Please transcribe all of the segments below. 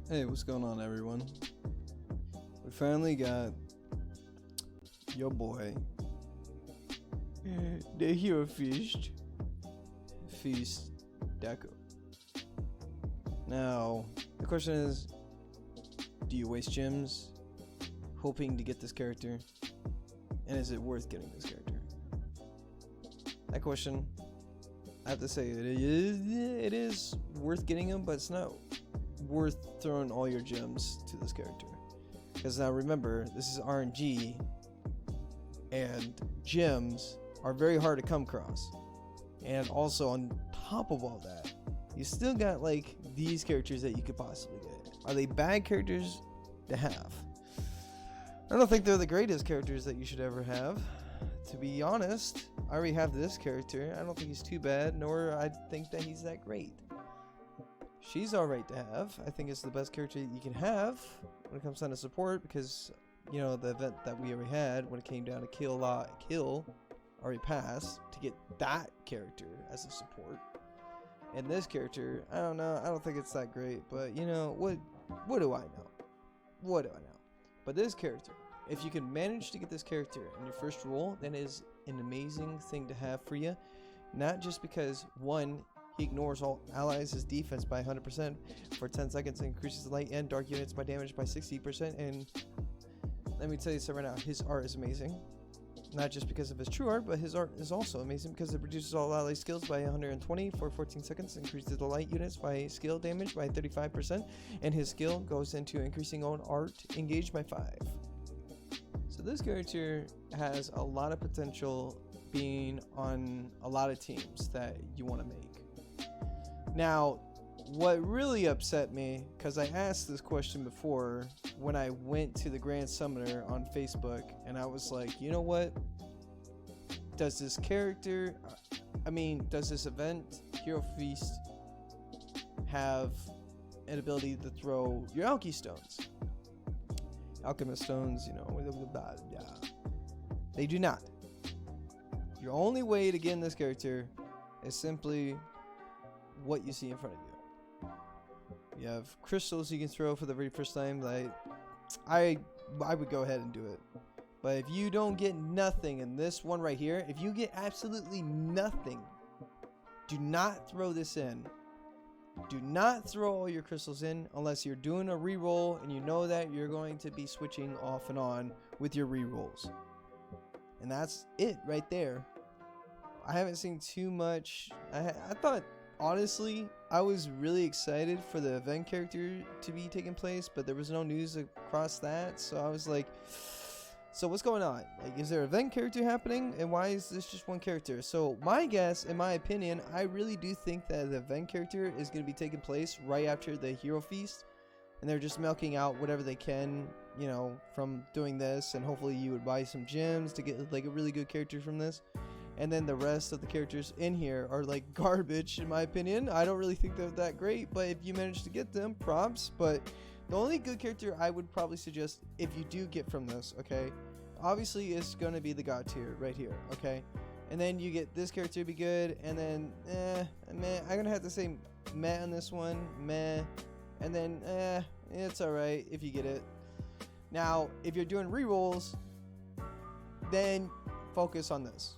Hey, what's going on, everyone? We finally got your boy, the Hero Feast Deku. Now, the question is, do you waste gems hoping to get this character? And is it worth getting this character? That question, I have to say, it is worth getting him, but it's not worth throwing all your gems to this character. Because now remember, this is RNG, and gems are very hard to come across. And also, on top of all that, you still got like these characters that you could possibly get. Are they bad characters to have? I don't think they're the greatest characters that you should ever have. To be honest, I already have this character. I don't think he's too bad, nor I think that he's that great. She's alright to have. I think it's the best character you can have when it comes down to support, because, you know, the event that we already had when it came down to kill already passed to get that character as a support. And this character, I don't know, I don't think it's that great, but you know, what do I know? What do I know? But this character, if you can manage to get this character in your first roll, then it is an amazing thing to have for you. Not just because, one, he ignores all allies' defense by 100% for 10 seconds and increases light and dark units by damage by 60%. And let me tell you something right now, his art is amazing. Not just because of his true art, but his art is also amazing because it reduces all ally skills by 120 for 14 seconds, increases the light units by skill damage by 35%, and his skill goes into increasing own art engaged by 5. So this character has a lot of potential being on a lot of teams that you want to make. Now, what really upset me, because I asked this question before when I went to the Grand Summoner on Facebook, and I was like, you know what? Does this character, does this event, Hero Feast, have an ability to throw your Alki Stones? Alchemist Stones, you know, yeah. They do not. Your only way to get in this character is simply what you see in front of you. You have crystals you can throw for the very first time. Like, I would go ahead and do it. But if you don't get nothing in this one right here, if you get absolutely nothing, do not throw this in. Do not throw all your crystals in unless you're doing a reroll and you know that you're going to be switching off and on with your rerolls. And that's it right there. I haven't seen too much. I thought, honestly, I was really excited for the event character to be taking place, but there was no news across that. So I was like, so what's going on? Like, is there an event character happening? And why is this just one character? So my guess, in my opinion, I really do think that the event character is going to be taking place right after the Hero Feast. And they're just milking out whatever they can, you know, from doing this. And hopefully you would buy some gems to get like a really good character from this. And then the rest of the characters in here are like garbage, in my opinion. I don't really think they're that great, but if you manage to get them, props. But the only good character I would probably suggest, if you do get from this, okay, obviously it's going to be the God tier right here, okay? And then you get this character to be good, and then, meh. I'm going to have to say meh on this one, meh. And then, it's alright if you get it. Now, if you're doing rerolls, then focus on this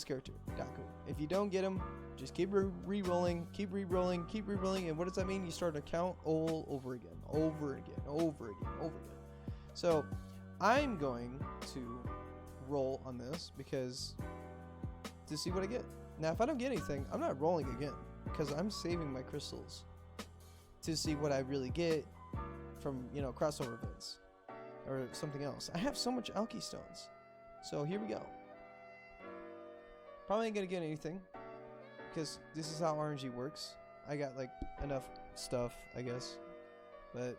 character, Deku. If you don't get him, just keep re-rolling, keep re-rolling, and what does that mean? You start an account all over again, over again. So I'm going to roll on this because to see what I get. Now, if I don't get anything, I'm not rolling again because I'm saving my crystals to see what I really get from, you know, crossover events or something else. I have so much Alki Stones, so here we go. Probably ain't gonna get anything because this is how RNG works. I got like enough stuff, I guess, but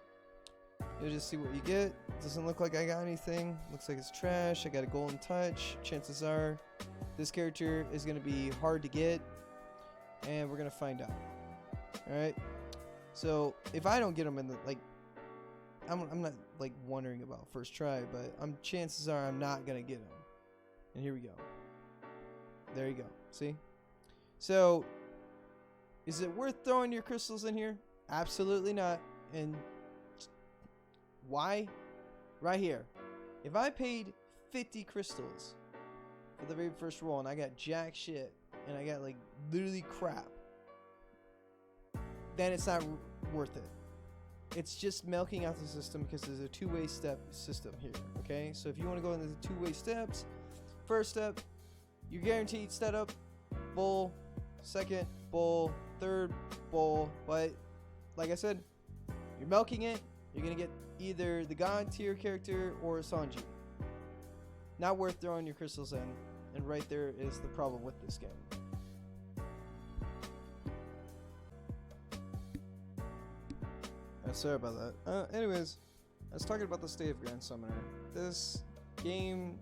you'll just see what you get. Doesn't look like I got anything. Looks like it's trash. I got a golden touch. Chances are this character is gonna be hard to get, and we're gonna find out. All right. So if I don't get them in the I'm not like wondering about first try, but chances are I'm not gonna get them. And here we go. There you go. See? So, is it worth throwing your crystals in here? Absolutely not. And Why? Right here. If I paid 50 crystals for the very first roll and I got jack shit and I got like literally crap, then it's not worth it. It's just milking out the system because there's a two-way step system here, okay? So if you want to go into the two-way steps, first step, you're guaranteed setup, bull, second, bull, third, bull, but like I said, you're milking it, you're going to get either the god tier character or Sanji. Not worth throwing your crystals in, and right there is the problem with this game. Sorry about that. Anyways, I was talking about the State of Grand Summoner. This game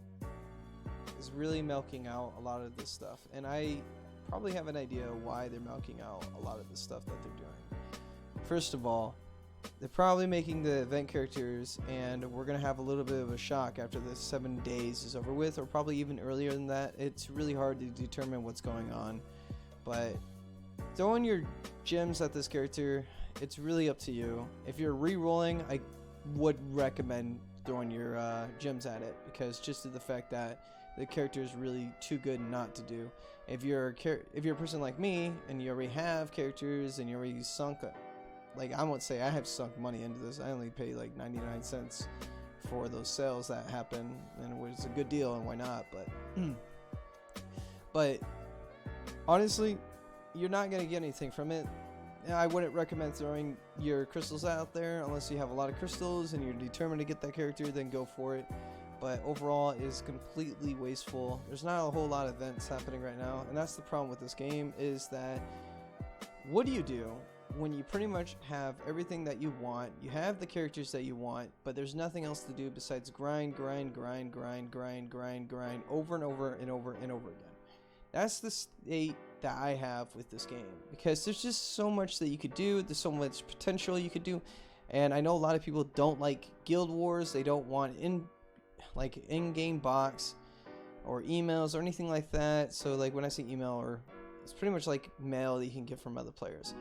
is really milking out a lot of this stuff, and I probably have an idea why they're milking out a lot of the stuff that they're doing. First of all, they're probably making the event characters, and we're going to have a little bit of a shock after the 7 days is over with, or probably even earlier than that. It's really hard to determine what's going on, but throwing your gems at this character, it's really up to you. If you're re-rolling, I would recommend throwing your gems at it, because just to the fact that the character is really too good not to do. If you're a person like me and you already have characters and you already sunk, like I won't say I have sunk money into this. I only pay like 99 cents for those sales that happen, and it was a good deal, and why not? But honestly, you're not gonna get anything from it. I wouldn't recommend throwing your crystals out there unless you have a lot of crystals and you're determined to get that character, then go for it. But overall, it is completely wasteful. There's not a whole lot of events happening right now, and that's the problem with this game, is that what do you do when you pretty much have everything that you want, you have the characters that you want, but there's nothing else to do besides grind over and over and over and over and over again. That's the state that I have with this game, because there's just so much that you could do, there's so much potential you could do, and I know a lot of people don't like Guild Wars. They don't want in-game box or emails or anything like that. So like when I say email, or it's pretty much like mail that you can get from other players.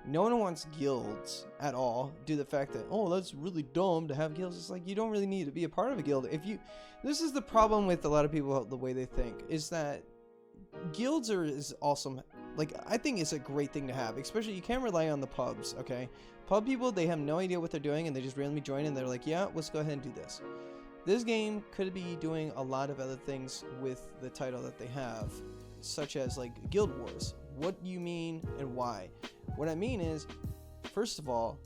No one wants guilds at all, due to the fact that, oh, that's really dumb to have guilds. It's like, you don't really need to be a part of a guild. This is the problem with a lot of people, the way they think, is that guilds is awesome. Like, I think it's a great thing to have, especially you can't rely on the pubs, okay? Pub people, they have no idea what they're doing, and they just randomly join and they're like, yeah, let's go ahead and do this. This game could be doing a lot of other things with the title that they have, such as like Guild Wars. What do you mean and why? What I mean is, first of all,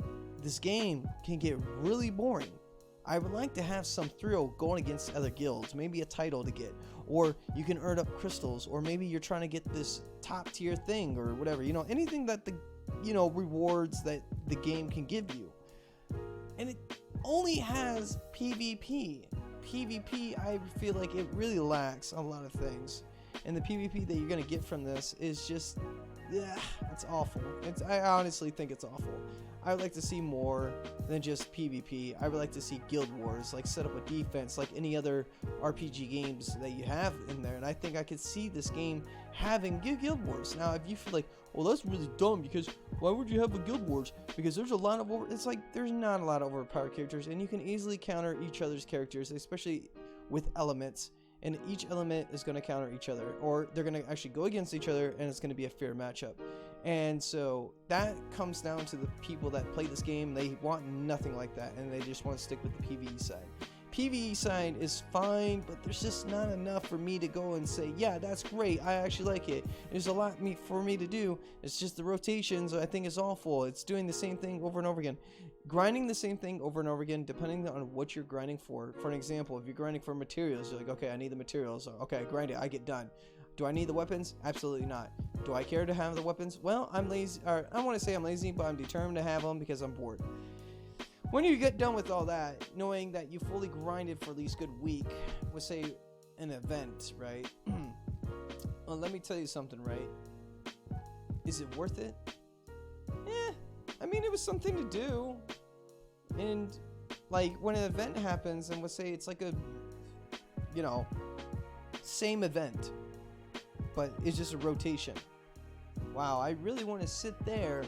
this game can get really boring. I would like to have some thrill going against other guilds, maybe a title to get, or you can earn up crystals, or maybe you're trying to get this top tier thing or whatever, you know, anything that the, you know, rewards that the game can give you. And it only has PvP. PvP, I feel like it really lacks a lot of things. And the PvP that you're going to get from this is just, yeah, it's awful. I honestly think it's awful. I would like to see more than just PvP. I would like to see Guild Wars, like set up a defense like any other RPG games that you have in there. And I think I could see this game having Guild Wars. Now, if you feel like, well, that's really dumb, because why would you have a Guild Wars? Because there's a lot of it's like, there's not a lot of overpowered characters, and you can easily counter each other's characters, especially with elements. And each element is going to counter each other, or they're going to actually go against each other, and it's going to be a fair matchup. And so that comes down to the people that play this game. They want nothing like that, and they just want to stick with the PvE side. PvE side is fine, but there's just not enough for me to go and say, yeah, that's great, I actually like it. There's a lot for me to do. It's just the rotations, I think, is awful. It's doing the same thing over and over again. Grinding the same thing over and over again, depending on what you're grinding for. For an example, if you're grinding for materials, you're like, okay, I need the materials. Okay, I grind it, I get done. Do I need the weapons? Absolutely not. Do I care to have the weapons? Well, I'm lazy, or I want to say I'm lazy, but I'm determined to have them because I'm bored. When you get done with all that, knowing that you fully grinded for at least a good week, with say an event, right? Well, let me tell you something, right? Is it worth it? I mean, it was something to do. And like when an event happens, and we'll say it's like a, you know, same event, but it's just a rotation. Wow, I really want to sit there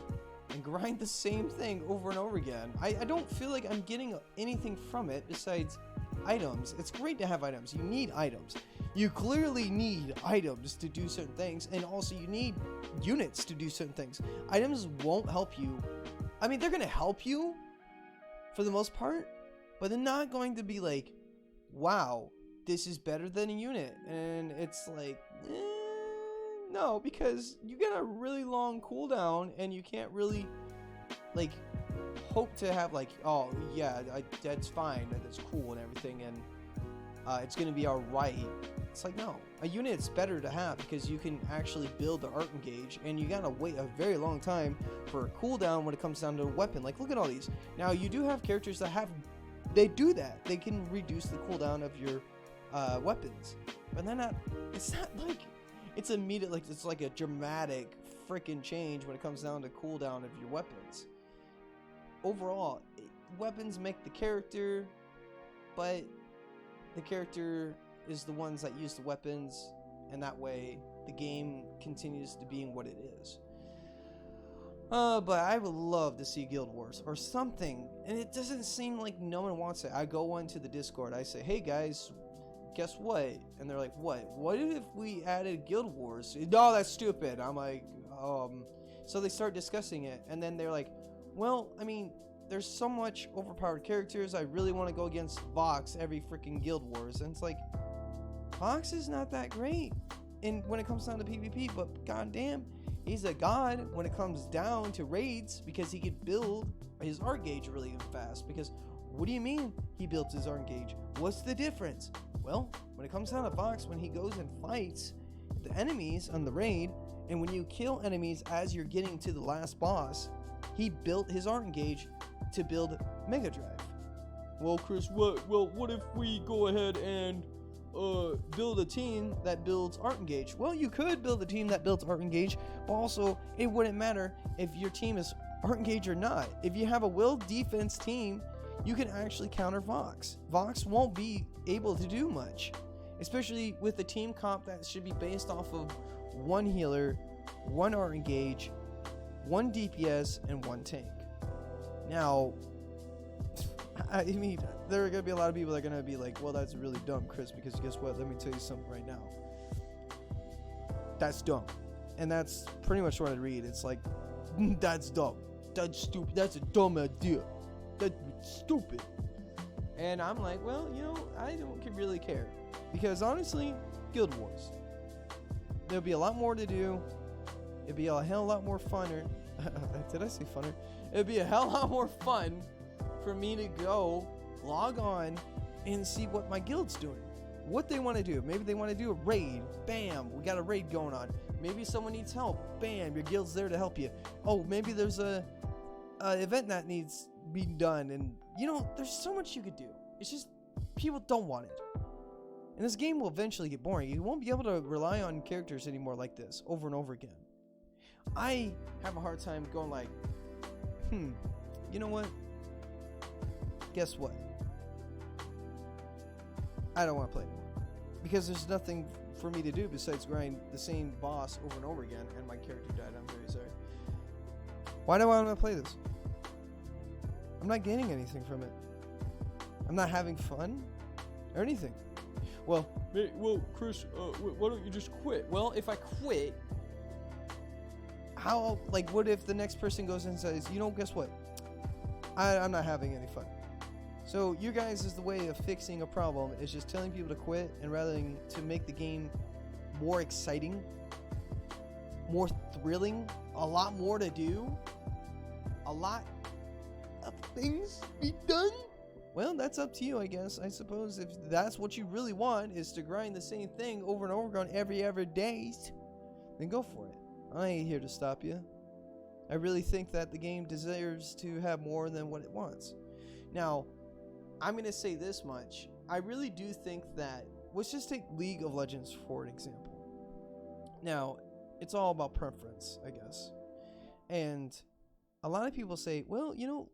and grind the same thing over and over again. I don't feel like I'm getting anything from it besides items. It's great to have items. You need items. You clearly need items to do certain things, and also you need units to do certain things. Items won't help you. I mean, they're going to help you for the most part, but they're not going to be like, wow, this is better than a unit. And it's like, no, because you get a really long cooldown, and you can't really, like, hope to have, like, oh, yeah, that's fine, that's cool and everything, and it's going to be alright. It's like, no, a unit's better to have because you can actually build the art engage, and you gotta wait a very long time for a cooldown when it comes down to a weapon. Like, look at all these. Now, you do have characters that they do that. They can reduce the cooldown of your weapons, but they're not, it's not like it's immediate, like it's like a dramatic freaking change when it comes down to cooldown of your weapons. Overall, weapons make the character, but the character is the ones that use the weapons, and that way the game continues to being what it is. But I would love to see Guild Wars or something, and it doesn't seem like no one wants it. I go onto the Discord, I say, hey guys, guess what? And they're like, what if we added Guild Wars? No, that's stupid. I'm like, so they start discussing it, and then they're like, well, I mean, there's so much overpowered characters. I really want to go against Vox every freaking Guild Wars. And it's like, Vox is not that great when it comes down to PvP, but goddamn, he's a god when it comes down to raids, because he could build his art gauge really fast. Because what do you mean he builds his art gauge? What's the difference? Well, when it comes down to Vox, when he goes and fights the enemies on the raid, and when you kill enemies as you're getting to the last boss, he built his art gauge to build Mega Drive. Well, Chris, what if we go ahead and build a team that builds art engage? Well, you could build a team that builds art engage, but also it wouldn't matter if your team is art engage or not. If you have a will defense team, you can actually counter Vox. Vox won't be able to do much, especially with the team comp that should be based off of one healer, one art engage, one DPS, and one tank. Now, I mean, there are going to be a lot of people that are going to be like, well, that's really dumb, Chris, because guess what? Let me tell you something right now. That's dumb. And that's pretty much what I read. It's like, that's dumb. That's stupid. That's a dumb idea. That's stupid. And I'm like, well, you know, I don't really care. Because honestly, Guild Wars, there'll be a lot more to do. It'd be a hell of a lot more funner. Did I say funner? It'd be a hell of a lot more fun for me to go log on and see what my guild's doing, what they want to do. Maybe they want to do a raid. Bam, we got a raid going on. Maybe someone needs help. Bam, your guild's there to help you. Oh, maybe there's a event that needs being done, and you know, there's so much you could do. It's just people don't want it, and this game will eventually get boring. You won't be able to rely on characters anymore like this over and over again. I have a hard time going like, you know what? Guess what? I don't want to play anymore. Because there's nothing for me to do besides grind the same boss over and over again, and my character died. I'm very sorry. Why do I want to play this? I'm not gaining anything from it. I'm not having fun or anything. Well, Chris, why don't you just quit? Well, if I quit, how, like, what if the next person goes and says, you know, guess what? I'm not having any fun. So you guys, is the way of fixing a problem is just telling people to quit, and rather than to make the game more exciting, more thrilling, a lot more to do, a lot of things to be done. Well, that's up to you, I guess. I suppose if that's what you really want, is to grind the same thing over and over again every other day, then go for it. I ain't here to stop you. I really think that the game deserves to have more than what it wants. Now, I'm going to say this much. I really do think that, let's just take League of Legends for an example. Now, it's all about preference, I guess. And a lot of people say, well, you know,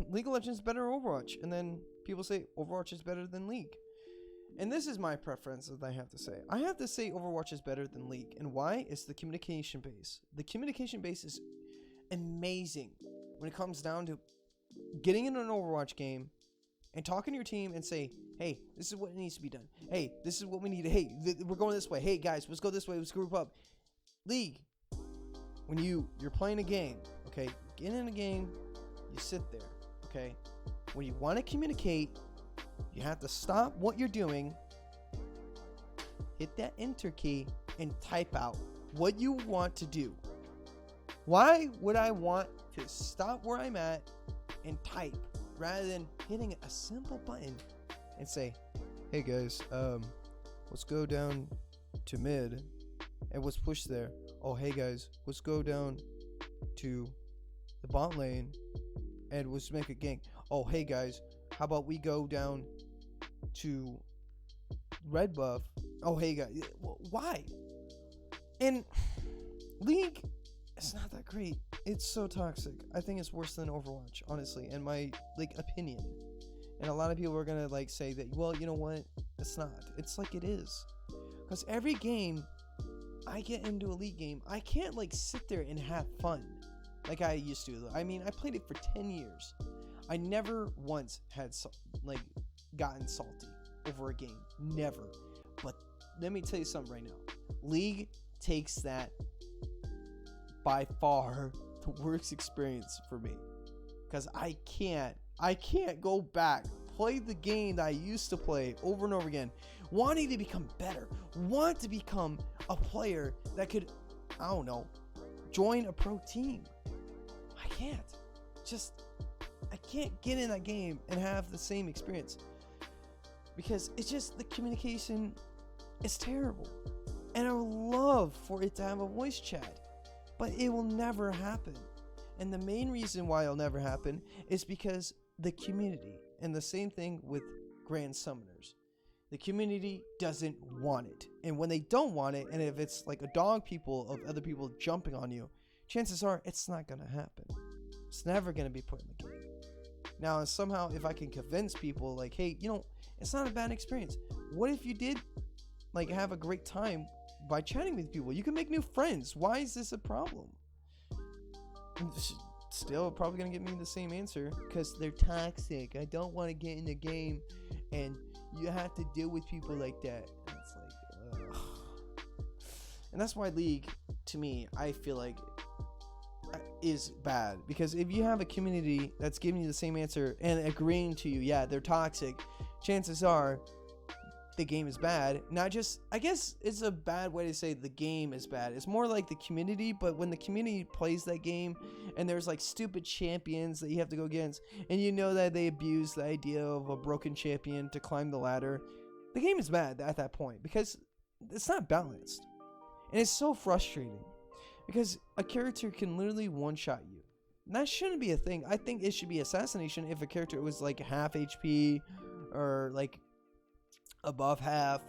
League of Legends is better than Overwatch. And then people say Overwatch is better than League. And this is my preference that I have to say. I have to say Overwatch is better than League. And why? It's the communication base. The communication base is amazing when it comes down to getting in an Overwatch game and talking to your team and say, hey, this is what needs to be done. Hey, this is what we need. Hey, we're going this way. Hey, guys, let's go this way. Let's group up. League, when you're playing a game, okay, get in a game, you sit there, okay? When you want to communicate, you have to stop what you're doing, hit that enter key, and type out what you want to do. Why would I want to stop where I'm at and type rather than hitting a simple button and say, hey guys, let's go down to mid and let's push there. Oh, hey guys, let's go down to the bot lane and let's make a gank. Oh, hey guys, how about we go down to red buff? Oh, hey guys, why? And League, it's not that great. It's so toxic. I think it's worse than Overwatch, honestly, in my opinion. And a lot of people are gonna say that, well, you know what? It's not. It's like it is. Because every game I get into a League game, I can't sit there and have fun like I used to. I mean, I played it for 10 years. I never once had gotten salty over a game. Never. But let me tell you something right now. League takes that by far the worst experience for me, because I can't go back, play the game that I used to play over and over again, wanting to become better, want to become a player that could, I don't know, join a pro team. I can't get in that game and have the same experience, because it's just, the communication is terrible. And I would love for it to have a voice chat, but it will never happen. And the main reason why it'll never happen is because the community, and the same thing with Grand Summoners, the community doesn't want it. And when they don't want it, and if it's a dog people of other people jumping on you, chances are it's not going to happen. It's never going to be put in the game. Now, somehow, if I can convince people, hey, it's not a bad experience. What if you did have a great time by chatting with people? You can make new friends. Why is this a problem? Still probably gonna get me the same answer, because they're toxic. I don't want to get in the game and you have to deal with people like that. And it's ugh. And that's why League, to me, I feel is bad, because if you have a community that's giving you the same answer and agreeing to you, yeah, they're toxic, chances are the game is bad. Not just, I guess it's a bad way to say the game is bad. It's more like the community, but when the community plays that game and there's stupid champions that you have to go against, and you know that they abuse the idea of a broken champion to climb the ladder, the game is bad at that point, because it's not balanced. And it's so frustrating, because a character can literally one-shot you. And that shouldn't be a thing. I think it should be assassination if a character was half HP or above half,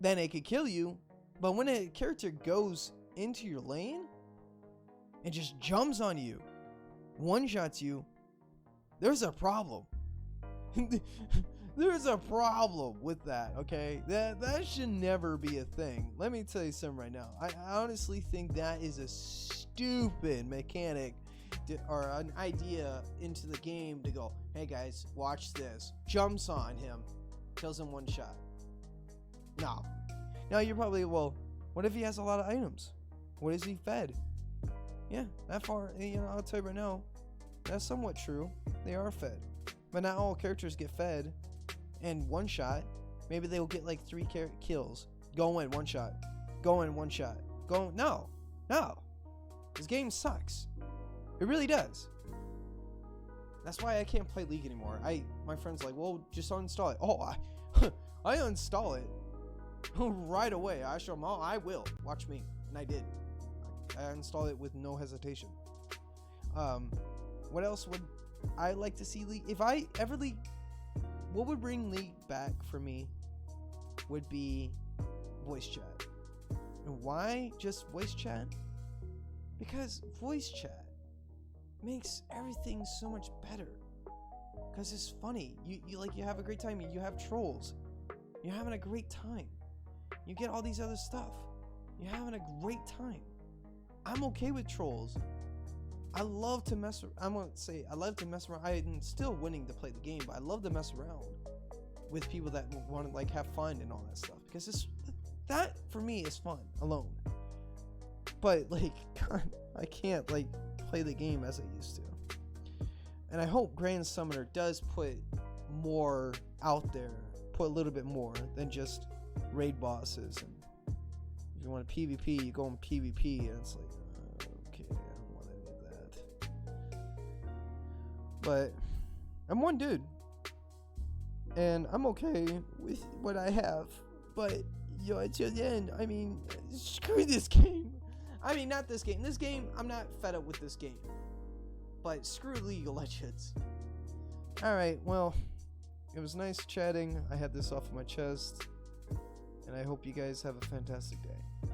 then it could kill you. But when a character goes into your lane and just jumps on you, one-shots you, there's a problem. There's a problem with that, okay? That should never be a thing. Let me tell you something right now. I honestly think that is a stupid mechanic or an idea into the game to go, hey guys, watch this. Jumps on him, kills him one shot. No. Now you're probably, well, what if he has a lot of items? What is he fed? Yeah, that far, I'll tell you right now, that's somewhat true. They are fed. But not all characters get fed and one shot. Maybe they will get 3 kills. Go in, one shot. Go in, one shot. Go, no. This game sucks. It really does. That's why I can't play League anymore. My friend's like, well, just uninstall it. Oh, I uninstall it right away. I show them, oh, I will. Watch me. And I did. I installed it with no hesitation. What else would I like to see League? If I ever League, what would bring League back for me would be voice chat. And why just voice chat? Because voice chat makes everything so much better. Because it's funny. You have a great time. You have trolls. You're having a great time. You get all these other stuff. You're having a great time. I'm okay with trolls. I love to mess. I'm gonna say I love to mess around. I'm still winning to play the game, but I love to mess around with people that want to like have fun and all that stuff, because it's that for me is fun alone. But like, God, I can't like play the game as I used to. And I hope Grand Summoner does put more out there, put a little bit more than just raid bosses. And if you want a PvP, you go on PvP, and it's like, okay, I don't want any of that. But I'm one dude, and I'm okay with what I have. But yo, until then, I mean, screw this game. I mean, not this game. This game, I'm not fed up with this game. But screw League of Legends. Alright, well, it was nice chatting. I had this off my chest. And I hope you guys have a fantastic day.